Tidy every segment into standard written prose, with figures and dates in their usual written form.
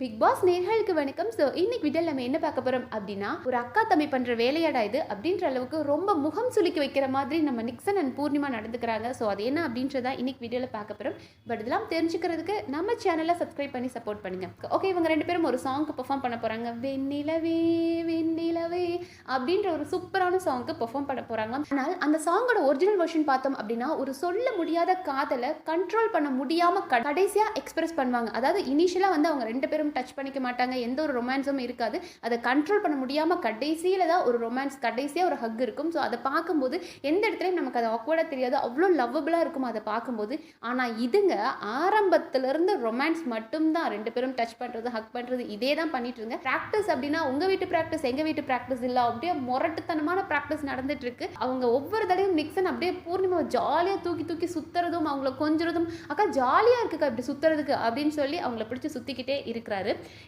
Big pass நேர்களுக்கு வணக்கம். So இன்னைக்கு வீடியோவில் நம்ம என்ன பார்க்க போகிறோம் அப்படின்னா, ஒரு அக்கா தம்பி பண்ணுற வேலையாடா இது அப்படின்ற அளவுக்கு ரொம்ப முகம் சுளிக்க வைக்கிற மாதிரி நம்ம நிக்சன் அண்ட் பூர்ணிமா நடந்துக்கிறாங்க. ஸோ அது என்ன அப்படின்றத இன்னைக்கு வீடியோவில் பார்க்க போகிறோம். பட் இதெல்லாம் தெரிஞ்சுக்கிறதுக்கு நம்ம சேனலை சப்ஸ்கிரைப் பண்ணி சப்போர்ட் பண்ணுங்க. ஓகே, இவங்க ரெண்டு பேரும் ஒரு சாங்க்கு பெர்ஃபார்ம் பண்ண போகிறாங்க. வெண்ணிலவே வெண்ணிலவே அப்படின்ற ஒரு சூப்பரான சாங்க்கு பெர்ஃபார்ம் பண்ண போகிறாங்க. ஆனால் அந்த சாங்கோட ஒரிஜினல் வெர்ஷன் பார்த்தோம் அப்படின்னா, ஒரு சொல்ல முடியாத காதலை கண்ட்ரோல் பண்ண முடியாமல் கடைசியாக எக்ஸ்பிரஸ் பண்ணுவாங்க. அதாவது இனிஷியலாக வந்து அவங்க ரெண்டு பேரும் டச் பண்ணிக்க மாட்டாங்க, எந்த ஒரு ரொமான்ஸும் இருக்காது. அதை கண்ட்ரோல் பண்ண முடியாமல் கடைசியில் தான் ஒரு ரொமான்ஸ், கடைசியாக ஒரு ஹக் இருக்கும். ஸோ அதை பார்க்கும்போது எந்த இடத்துலையும் நமக்கு அது ஆக்வர்டாக தெரியாது, அவ்வளோ லவ்வபிளாக இருக்கும் அதை பார்க்கும்போது. ஆனால் இதுங்க ஆரம்பத்திலேருந்து ரொமான்ஸ் மட்டும்தான், ரெண்டு பேரும் டச் பண்ணுறது, ஹக் பண்ணுறது, இதே தான் பண்ணிட்டு இருங்க. ப்ராக்டிஸ் அப்படின்னா உங்கள் வீட்டு ப்ராக்டிஸ் எங்கள் வீட்டு ப்ராக்டிஸ் இல்லை, அப்படியே முரட்டுத்தனமான ப்ராக்டிஸ் நடந்துட்டு இருக்கு. அவங்க ஒவ்வொரு தடையும் நிக்சன் அப்படியே பூர்ணிமாவை ஜாலியாக தூக்கி தூக்கி சுற்றுறதும், அவங்கள கொஞ்சுறதும், அக்கா ஜாலியாக இருக்குக்கா இப்படி சுற்றுறதுக்கு அப்படின்னு சொல்லி அவங்கள பிடிச்சி சுற்றிக்கிட்டே இருக்கிறாரு.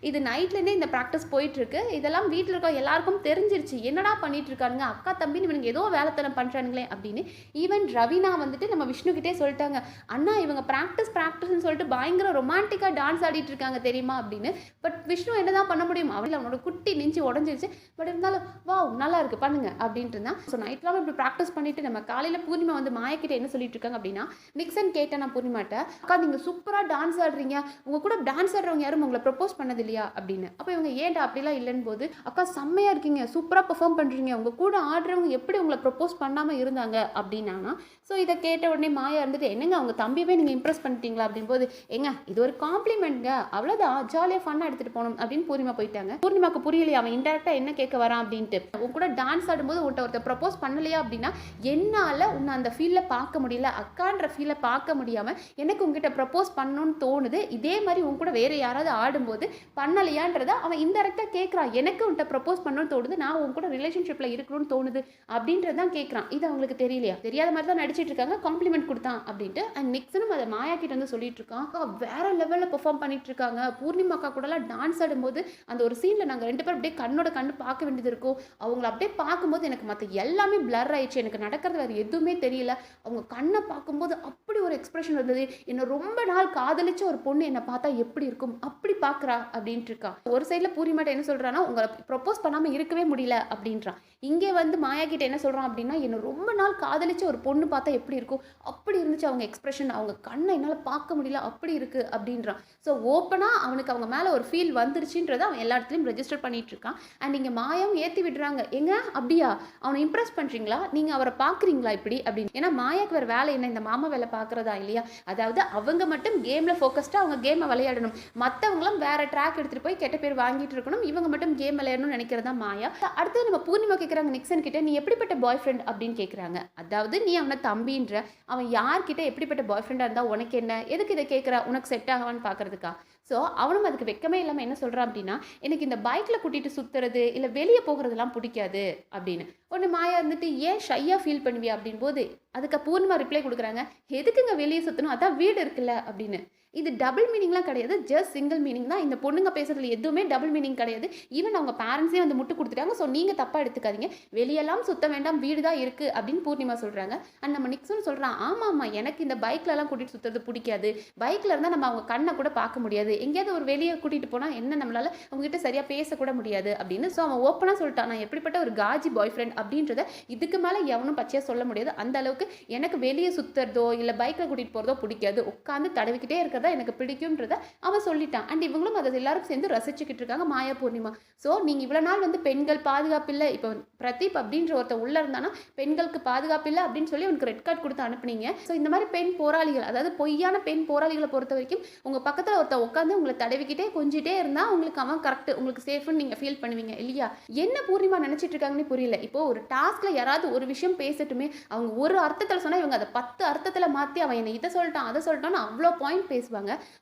இது நைட்லேருந்தே இந்த ப்ராக்டிஸ் போயிட்டு இருக்கு. இதெல்லாம் வீட்டில் இருக்க எல்லாருக்கும் தெரிஞ்சிருச்சு, என்னடா பண்ணிட்டு இருக்காங்க அக்கா தம்பின்னு, இவனுக்கு ஏதோ வேலைத்தனம் பண்ணுறானுங்களே அப்படின்னு. ஈவன் ரவீனா வந்துட்டு நம்ம விஷ்ணுகிட்டே சொல்லிட்டாங்க, அண்ணா இவங்க ப்ராக்டிஸ்ன்னு சொல்லிட்டு பயங்கர ரொமான்டிக்காக டான்ஸ் ஆடிட்டு இருக்காங்க தெரியுமா அப்படின்னு. பட் விஷ்ணு என்னதான் பண்ண முடியும், அவனோட குட்டி நெஞ்சு உடஞ்சிருச்சு. பட் இருந்தாலும் வா நல்லா இருக்கு பண்ணுங்க அப்படின்ட்டு இருந்தான். ஸோ நைட்லாம் இப்படி ப்ராக்டிஸ் பண்ணிட்டு நம்ம காலையில் பூர்ணிமா வந்து மாயக்கிட்ட என்ன சொல்லிட்டு இருக்காங்க அப்படின்னா, நிக்சன் கேட்டேன் நான் பூர்ணிமாட்ட, அக்கா நீங்கள் சூப்பராக டான்ஸ் ஆடுறீங்க, உங்க கூட டான்ஸ் ஆடுறவங்க யாரும் உங்களை ப்ரப்போஸ் பண்ணது இல்லையா அப்படின்னு. அப்போ இவங்க ஏன்டா அப்படிலாம் இல்லைன்னு போது, அக்கா செம்மையா இருக்கீங்க, சூப்பராக பெர்ஃபார்ம் பண்ணுறீங்க, உங்க கூட ஆடுறவங்க எப்படி உங்களை ப்ரப்போஸ் பண்ணாமல் இருந்தாங்க அப்படின்னாங்கன்னா. ஸோ இதை கேட்ட உடனே மாயா இருந்துட்டு, என்னங்க அவங்க தம்பியவே நீங்கள் இம்ப்ரெஸ் பண்ணிட்டீங்களா அப்படின் போது, எங்க இது ஒரு காம்ப்ளிமெண்ட்ங்க, அவ்வளோதான், ஜாலியாக ஃபன்னாக எடுத்துகிட்டு போகணும் அப்படின்னு பூர்ணிமா போயிட்டாங்க. பூர்ணிமாக்கு புரியலையா அவன் இன்டெரக்டாக என்ன கேட்க வரான் அப்படின்ட்டு. உங்க கூட டான்ஸ் ஆடும்போது ஒருத்தர் ப்ரப்போஸ் பண்ணலையா அப்படின்னா, என்னால் உன்னை அந்த ஃபீலில் பார்க்க முடியல, அக்கான்ற ஃபீலை பார்க்க முடியாமல் எனக்கு உங்ககிட்ட ப்ரப்போஸ் பண்ணணும்னு தோணுது. இதே மாதிரி உங்க கூட வேறு யாராவது ஆடும்போது பண்ணலையான்றத அவன் இன்டெரக்டாக கேட்குறான். எனக்கு உன்கிட்ட ப்ரப்போஸ் பண்ணணும்னு தோணுது, நான் உங்க கூட ரிலேஷன்ஷிப்பில் இருக்கணும்னு தோணுது அப்படின்றதான் கேட்குறான். இது அவங்களுக்கு தெரியலையா, தெரியாத மாதிரி தான் நடிச்சிட்டு இருக்காங்க, காம்ப்ளிமெண்ட் கொடுத்தான் அப்படின்ட்டு. அண்ட் நிக்சனும் அதை மாயா கிட்ட வந்து சொல்லிட்டு இருக்கான், வேற லெவலில் பெர்ஃபார்ம் பண்ணிட்டு இருக்காங்க. பூர்ணிமா அக்கா கூடலாம் டான்ஸ் ஆடும்போது அந்த ஒரு சீனில் நாங்கள் ரெண்டு பேரும் அப்படியே கண்ணோட கண்ணு பார்க்க வேண்டியது இருக்கும். அவங்கள அப்படியே பார்க்கும்போது எனக்கு மற்ற எல்லாமே பிளர் ஆயிடுச்சு, எனக்கு நடக்கிறது வேறு எதுவுமே தெரியல. அவங்க கண்ணை பார்க்கும்போது அப்படி ஒரு எக்ஸ்பிரஷன் இருந்தது. என்னை ரொம்ப நாள் காதலிச்ச ஒரு பொண்ணு என்னை பார்த்தா எப்படி இருக்கும் அப்படி பார்க்குறா அப்படின்ட்டு இருக்கான். ஒரு சைடில் பூர்ணிமாட்ட என்ன சொல்கிறான்னா, உங்களை ப்ரப்போஸ் பண்ணாமல் இருக்கவே முடியல அப்படின்றான். இங்கே வந்து மாயா கிட்ட என்ன சொல்கிறான் அப்படின்னா, என்னை ரொம்ப நாள் காதலிச்ச ஒரு பொண்ணு பார்த்தா எப்படி இருக்கும் அப்படி இருந்துச்சு அவங்க எக்ஸ்பிரஷன், அவங்க கண்ணை என்னால் பார்க்க முடியல அப்படி இருக்குது அப்படின்றான். ஸோ ஓப்பனாக அவனுக்கு அவங்க மேலே ஒரு ஃபீல் வந்துருச்சுன்றதை அவன் எல்லா இடத்துலையும் ரெஜிஸ்டர் பண்ணிட்டு இருக்கான். அண்ட் இங்கே மாயாவும் ஏற்றி விடுறாங்க, எங்க அப்படியா அவனை இம்ப்ரெஸ் பண்ணுறீங்களா, நீங்கள் அவரை பார்க்குறீங்களா இப்படி அப்படின்னு. ஏன்னா மாயாவுக்கு வேறு வேலை என்ன, இந்த மாமா வேலை பார்க்குறதா இல்லையா. அதாவது அவங்க மட்டும் கேமில் ஃபோக்கஸ்டாக அவங்க கேமை விளையாடணும், மற்றவங்களும் வேற ட்ராக் எடுத்துகிட்டு போய் கெட்ட பேர் வாங்கிட்டு இருக்கணும், இவங்க மட்டும் கேம் விளையாடணும்னு நினைக்கிறதா மாயா. அடுத்தது நம்ம பூர்ணிமா கேட்குறாங்க நிக்சன் கிட்ட, நீ எப்படிப்பட்ட பாய் ஃப்ரெண்ட் அப்படின்னு கேட்குறாங்க. அதாவது நீ அவனை தம்பின்ற, அவன் யார்கிட்ட எப்படிப்பட்ட பாய் ஃப்ரெண்டாக இருந்தால் உனக்கு என்ன, எதுக்கு இதை கேட்குறா, உனக்கு செட் ஆகவான்னு பார்க்குறதுக்கா. ஸோ அவனும் அதுக்கு வெக்கமே இல்லாமல் என்ன சொல்கிறான் அப்படின்னா, எனக்கு இந்த பைக்கில் கூட்டிகிட்டு சுற்றுறது இல்லை வெளியே போகிறதுலாம் பிடிக்காது அப்படின்னு. ஒன்று மாயா இருந்துட்டு, ஏன் ஷையாக ஃபீல் பண்ணுவியா அப்படின் போது அதுக்கு பூர்ணிமா ரிப்ளை கொடுக்குறாங்க, எதுக்குங்க வெளியே சுற்றணும், அதான் வீடு இருக்குல்ல அப்படின்னு. இது டபுள் மீனிங்லாம் கிடையாது, ஜஸ்ட் சிங்கிள் மீனிங் தான். இந்த பொண்ணுங்க பேசுறதுல எதுவுமே டபுள் மீனிங் கிடையாது. ஈவன் அவங்க பேரண்ட்ஸே வந்து முட்டு கொடுத்துட்டாங்க. ஸோ நீங்கள் தப்பாக எடுத்துக்காதீங்க, வெளியெல்லாம் சுத்த வேண்டாம், வீடு தான் இருக்குது அப்படின்னு பூர்ணிமா சொல்கிறாங்க. அண்ட் நம்ம நிக்சன் சொல்கிறான், ஆமாம் எனக்கு இந்த பைக்லலாம் கூட்டிகிட்டு சுற்றுறது பிடிக்காது, பைக்கில் இருந்தால் நம்ம அவங்க கண்ணை கூட பார்க்க முடியாது, எங்கேயாவது ஒரு வெளியே கூட்டிகிட்டு போனால் என்ன நம்மளால் அவங்ககிட்ட சரியாக பேசக்கூட முடியாது அப்படின்னு. ஸோ அவன் ஓப்பனாக சொல்லிட்டான், நான் எப்படிப்பட்ட ஒரு காஜி பாய் ஃப்ரெண்ட் அப்படின்றத இதுக்கு மேலே எவனும் பச்சையாக சொல்ல முடியாது. அந்த அளவுக்கு எனக்கு வெளியே சுற்றுறதோ இல்லை பைக்கில் கூட்டிகிட்டு போகிறதோ பிடிக்காது, உட்காந்து தடவிக்கிட்டே இருக்கிறதா எனக்கு பிடிக்கும்ன்றத அவன் சொல்லிட்டான். அண்ட் இவங்களும் அதை எல்லாரும் சேர்ந்து ரசிச்சுக்கிட்டு இருக்காங்க மாயா பூர்ணிமா. ஸோ நீங்கள் இவ்வளோ நாள் வந்து பெண்கள் பாதுகாப்பு இல்லை, இப்போ பிரதீப் அப்படின்ற ஒருத்தர் உள்ளே இருந்தானா பெண்களுக்கு பாதுகாப்பு இல்லை அப்படின்னு சொல்லி அவனுக்கு ரெட் கார்டு கொடுத்து அனுப்புனீங்க. ஸோ இந்த மாதிரி பெண் போராளிகள், அதாவது பொய்யான பெண் போராளிகளை பொறுத்த வரைக்கும் உங்கள் பக்கத்தில் ஒருத்தர் உட்காந்து உங்களை தடவிக்கிட்டே கொஞ்சிட்டே இருந்தால் உங்களுக்கு அவன் கரெக்ட், உங்களுக்கு சேஃப்னு நீங்கள் ஃபீல் பண்ணுவீங்க இல்லையா. என்ன பூர்ணிமா நினச்சிட்டு இருக்காங்கன்னு புரியல. இப்போ ஒரு டாஸ்கில் யாராவது ஒரு விஷயம் பேசட்டுமே, அவங்க ஒரு அர்த்தத்தில் சொன்னால் இவங்க அதை 10 அர்த்தத்தில் மாற்றி அவன் என்னை இதை சொல்லிட்டான் அதை சொல்லிட்டான்னு அவ்வளோ பாயிண்ட் பேசுவாங்க.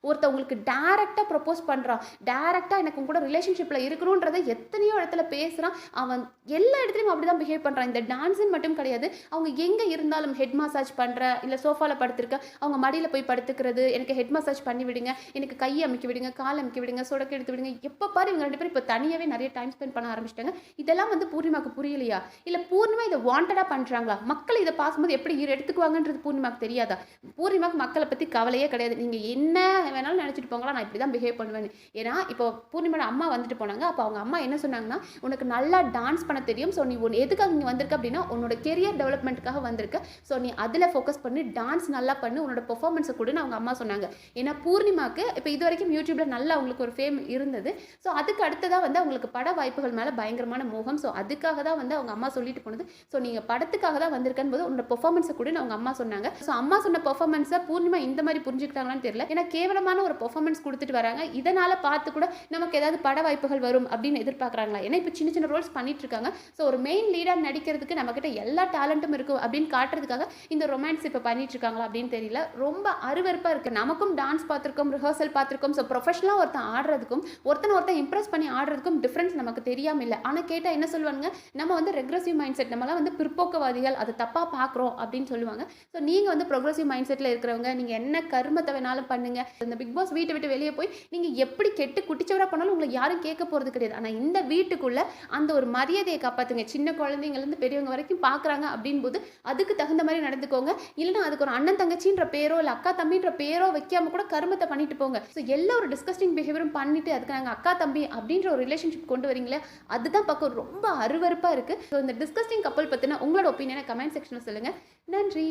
ஒருத்தவங்களுக்கு டைரக்டாக ப்ரப்போஸ் பண்ணுறான், டைரக்டாக எனக்கு கூட ரிலேஷன்ஷிப்பில் இருக்கணுன்றதை எத்தனையோ இடத்துல பேசுகிறான். அவன் எல்லா இடத்துலையும் அப்படி தான் பிஹேவ் பண்ணுறான். இந்த டான்ஸுன்னு மட்டும் கிடையாது, அவங்க எங்கே இருந்தாலும் ஹெட் மசாஜ் பண்ணுற, இல்லை சோஃபாவில் படுத்திருக்க அவங்க மடியில் போய் படுத்துக்கிறது, எனக்கு ஹெட் மசாஜ் பண்ணி விடுங்க, எனக்கு கையை அமைக்க விடுங்க, கால் அமைக்க விடுங்க, சொடக்கு எடுத்து விடுங்க, எப்போ பாரு இவங்க ரெண்டு பேரும் இப்போ தனியாகவே நிறைய டைம் ஸ்பெண்ட் பண்ண ஆரம்பிச்சிட்டாங்க. இதெல்லாம் வந்து பூர்ணிமாவுக்கு புரியலையா, இல்லை பூர்ணிமா இதை வாண்டடாக பண்ணுறாங்களா, மக்கள் இதை பார்க்கும்போது எப்படி எடுத்துக்குவாங்கன்றது பூர்ணிமாக்கு தெரியாதா? பூர்ணிமாக்கு மக்கள பத்தி கவலையே கிடையாது. நீங்க என்ன வேணாலும் நெனச்சிட்டு போங்களா, நான் இப்படி தான் பிஹேவ் பண்ணுவேன்னு. ஏன்னா, இப்போ பூர்ணிமாவோட அம்மா வந்துட்டு போனாங்க. அப்போ அவங்க அம்மா என்ன சொன்னாங்கன்னா, "உனக்கு நல்லா டான்ஸ் பண்ண தெரியும். ஸோ நீ எதுக்காக இங்க வந்திருக்க அப்படின்னா, உன்னோட கெரியர் டெவலப்மெண்ட்க்காக வந்திருக்க. ஸோ நீ அதில ஃபோக்கஸ் பண்ணு. டான்ஸ் நல்லா பண்ணு. உன்னோட பெர்ஃபார்மன்ஸ குடுன்னு" அவங்க அம்மா சொன்னாங்க. ஏன்னா, பூர்ணிமாக்கு இப்போ இதுவரைக்கும் யூடியூப்ல நல்லா அவங்களுக்கு ஒரு ஃபேம் இருந்தது. ஸோ அதுக்கு அடுத்ததா வந்து அவங்களுக்கு பட வாய்ப்புகள் மேல பயங்கரமான மோகம். ஸோ அதுக்காக தான் வந்து அவங்க அம்மா சொல்லிட்டு போனது. ஸோ நீங்க படத்துக்காக தான் வந்திருக்கன்போது உன்னோட பெர்ஃபார்மன்ஸ குடுன்னு அவங்க அம்மா சொன்னாங்க. ஸோ அம்மா சொன்ன பெர்ஃபார்மன்ஸ பூர்ணிமா இந்த மாரி புரிஞ்சுக்கிட்டாங்களான்னு தெரியல. ஏன்னா கேவலமான ஒரு பெர்ஃபார்மன்ஸ் குடுத்துட்டு வராங்க. இதனால பார்த்து கூட நமக்கு ஏதாவது பட வாய்ப்புகள் வரும் அப்படின்னு எதிர்பார்க்குறாங்களா? ஏன்னா இப்போ சின்ன சின்ன ரோல்ஸ் பண்ணிட்டு இருக்காங்க. ஸோ ஒரு மெயின் லீடா நடிக்கிறதுக்கு நம்மகிட்ட எல்லா டேலண்ட்டும் இருக்கு அப்படின்னு காட்டுறதுக்காக இந்த ரொமான்ஸ் இப்போ பண்ணிட்டு இருக்காங்களா அப்படின்னு தெரியல. ரொம்ப அருவருப்பா இருக்கு. நமக்கும் டான்ஸ் பார்த்துருக்கோம், ரிஹர்சல் பார்த்துருக்கோம். ஸோ ப்ரொஃபஷனலா ஒருத்தன் ஆடுறதுக்கும் ஒருத்தன் இம்ப்ரெஸ் பண்ணி ஆடுறதுக்கும் டிஃபரன்ஸ் நமக்கு தெரியாம இல்ல. ஆனா கேட்டா என்ன சொல்லுவாங்க? நம்ம வந்து ரெக்ரெசிவ் மைண்ட் செட், நம்மலாம் வந்து பிற்போக்குவாதிகள், அதை தப்பா பார்க்குறோம் அப்படின்னு சொல்லுவாங்க. ஸோ நீங்க வந்து ப்ரோக்ரசிவ் மைண்ட் செட்ல இருக்கிறவங்க, நீங்க என்ன கருமத்தை வேணாலும் பண்ணுங்க. இந்த பிக் பாஸ் வீட்டை விட்டு வெளியே போய் நீங்க எப்படி கெட்டு குட்டிச்சவரா பண்ணாலும் உங்களை யாரும் கேட்க போறது கிடையாது. ஆனா இந்த வீட்டுக்குள்ள அந்த ஒரு மரியாதையை காப்பாத்துங்க. சின்ன குழந்தைங்கள்ல இருந்து பெரியவங்க வரைக்கும் பார்க்குறாங்க அப்படின் போது அதுக்கு தகுந்த மாதிரி நடந்துக்கோங்க. இல்லைன்னா அதுக்கு ஒரு அண்ணன் தங்கச்சின்ற பேரோ இல்லை அக்கா தம்பின்ற பேரோ வைக்காம கூட கருமத்தை பண்ணிட்டு போங்க. ஸோ எல்லா ஒரு டிஸ்கஸ்டிங் பிஹேவியரும் பண்ணிட்டு அதுக்கு நாங்கள் அக்கா தம்பி அப்படின்ற ஒரு ரிலேஷன்ஷிப் கொண்டு வரீங்களே, அதுதான் பார்க்க ரொம்ப அருவருப்பா இருக்கு. ஸோ இந்த டிஸ்கஸ்டிங் கப்பல் பத்தின உங்களோட ஒப்பீனியனை கமெண்ட் செக்ஷனில் சொல்லுங்க. நன்றி.